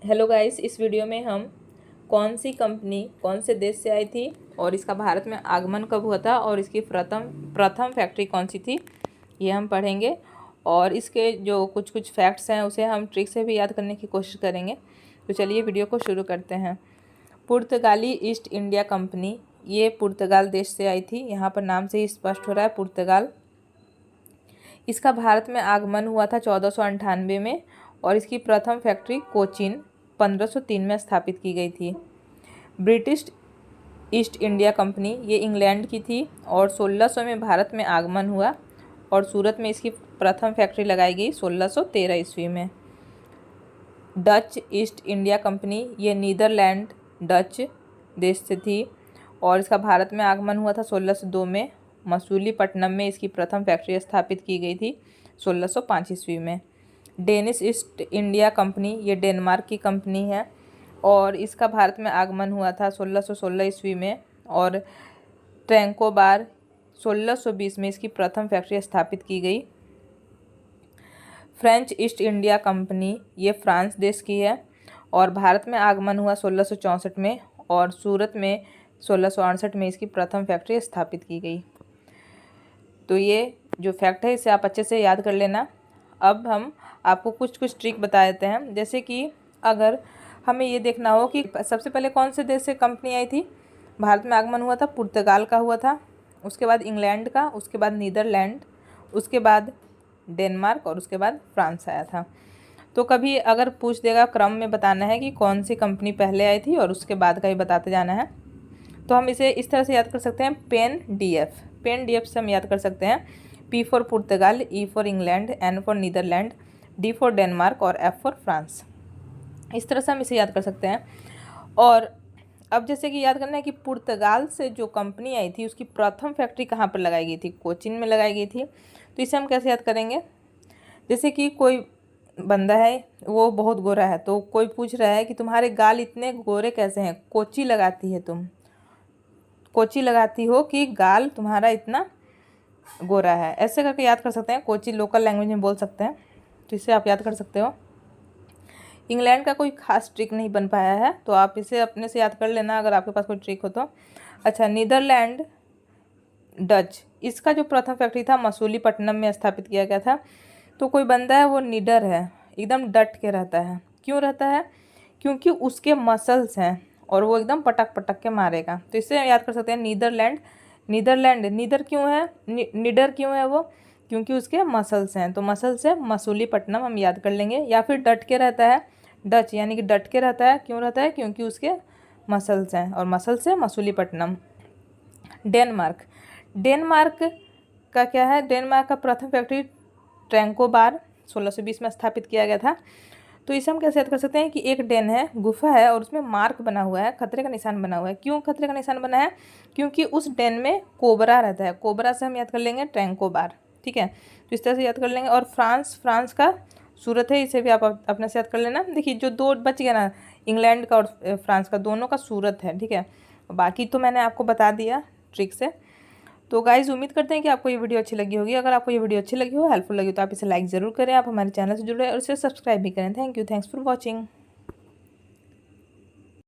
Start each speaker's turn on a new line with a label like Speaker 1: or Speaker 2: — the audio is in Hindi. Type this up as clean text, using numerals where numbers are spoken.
Speaker 1: हेलो गाइस, इस वीडियो में हम कौन सी कंपनी कौन से देश से आई थी और इसका भारत में आगमन कब हुआ था और इसकी प्रथम फैक्ट्री कौन सी थी, ये हम पढ़ेंगे। और इसके जो कुछ कुछ फैक्ट्स हैं उसे हम ट्रिक से भी याद करने की कोशिश करेंगे। तो चलिए वीडियो को शुरू करते हैं। पुर्तगाली ईस्ट इंडिया कंपनी, ये पुर्तगाल देश से आई थी। यहाँ पर नाम से ही स्पष्ट हो रहा है पुर्तगाल। इसका भारत में आगमन हुआ था 1498 में और इसकी प्रथम फैक्ट्री कोचीन 1503 में स्थापित की गई थी। ब्रिटिश ईस्ट इंडिया कंपनी, ये इंग्लैंड की थी और 1600 में भारत में आगमन हुआ और सूरत में इसकी प्रथम फैक्ट्री लगाई गई 1613 ईस्वी में। डच ईस्ट इंडिया कंपनी, ये नीदरलैंड डच देश से थी और इसका भारत में आगमन हुआ था 1602 में। मसूलीपट्टनम में इसकी प्रथम फैक्ट्री स्थापित की गई थी 1605 ईस्वी में। डेनिश ईस्ट इंडिया कंपनी, ये डेनमार्क की कंपनी है और इसका भारत में आगमन हुआ था 1616 ईस्वी में और ट्रैंकोबार 1620 में इसकी प्रथम फैक्ट्री स्थापित की गई। फ्रेंच ईस्ट इंडिया कंपनी, ये फ्रांस देश की है और भारत में आगमन हुआ 1664 में और सूरत में 1668 में इसकी प्रथम फैक्ट्री स्थापित की गई। तो ये जो फैक्ट है इसे आप अच्छे से याद कर लेना। अब हम आपको कुछ कुछ ट्रिक बता देते हैं। जैसे कि अगर हमें ये देखना हो कि सबसे पहले कौन से देश से कंपनी आई थी, भारत में आगमन हुआ था पुर्तगाल का हुआ था, उसके बाद इंग्लैंड का, उसके बाद नीदरलैंड, उसके बाद डेनमार्क और उसके बाद फ्रांस आया था। तो कभी अगर पूछ देगा क्रम में बताना है कि कौन सी कंपनी पहले आई थी और उसके बाद का ही बताते जाना है, तो हम इसे इस तरह से याद कर सकते हैं। पेन डी एफ से हम याद कर सकते हैं। P for Portugal, E for England, N for Netherland, D for Denmark और F फॉर फ्रांस। इस तरह से हम इसे याद कर सकते हैं। और अब जैसे कि याद करना है कि पुर्तगाल से जो कंपनी आई थी उसकी प्रथम फैक्ट्री कहाँ पर लगाई गई थी, कोचीन में लगाई गई थी। तो इसे हम कैसे याद करेंगे, जैसे कि कोई बंदा है वो बहुत गोरा है, तो कोई पूछ रहा है कि तुम्हारे गाल इतने गोरे कैसे हैं, कोची लगाती है तुम, कोची लगाती हो कि गाल तुम्हारा इतना गोरा है, ऐसे करके याद कर सकते हैं। कोची लोकल लैंग्वेज में बोल सकते हैं, तो इसे आप याद कर सकते हो। इंग्लैंड का कोई खास ट्रिक नहीं बन पाया है, तो आप इसे अपने से याद कर लेना अगर आपके पास कोई ट्रिक हो तो। अच्छा, नीदरलैंड डच, इसका जो प्रथम फैक्ट्री था मसूलीपट्टनम में स्थापित किया गया था। तो कोई बंदा है वो निडर है, एकदम डट के रहता है। क्यों रहता है? क्योंकि उसके मसल्स हैं और वो एकदम पटक पटक के मारेगा। तो इससे याद कर सकते हैं नीदरलैंड निडर क्यों है, निडर क्यों है वो? क्योंकि उसके मसल्स हैं। तो मसल से मसूलीपट्टनम हम याद कर लेंगे। या फिर डट के रहता है, डच यानी कि डट के रहता है। क्यों रहता है? क्योंकि उसके मसल्स हैं और मसल से मसूलीपट्टनम। डेनमार्क का क्या है, डेनमार्क का प्रथम फैक्ट्री ट्रैंकोबार 1620 में स्थापित किया गया था। तो इसे हम कैसे याद कर सकते हैं कि एक डेन है, गुफा है और उसमें मार्क बना हुआ है, खतरे का निशान बना हुआ है। क्यों खतरे का निशान बना है? क्योंकि उस डेन में कोबरा रहता है। कोबरा से हम याद कर लेंगे ट्रैंकोबार, ठीक है। तो इस तरह से याद कर लेंगे। और फ्रांस का सूरत है, इसे भी आप अपने से याद कर लेना। देखिए जो दो बच गया ना, इंग्लैंड का और फ्रांस का, दोनों का सूरत है, ठीक है। बाकी तो मैंने आपको बता दिया ट्रिक से। तो गाइज़ उम्मीद करते हैं कि आपको ये वीडियो अच्छी लगी होगी। अगर आपको ये वीडियो अच्छी लगी हो, हेल्पफुल लगी हो, तो आप इसे लाइक ज़रूर करें। आप हमारे चैनल से जुड़े और इसे सब्सक्राइब भी करें। Thanks for watching.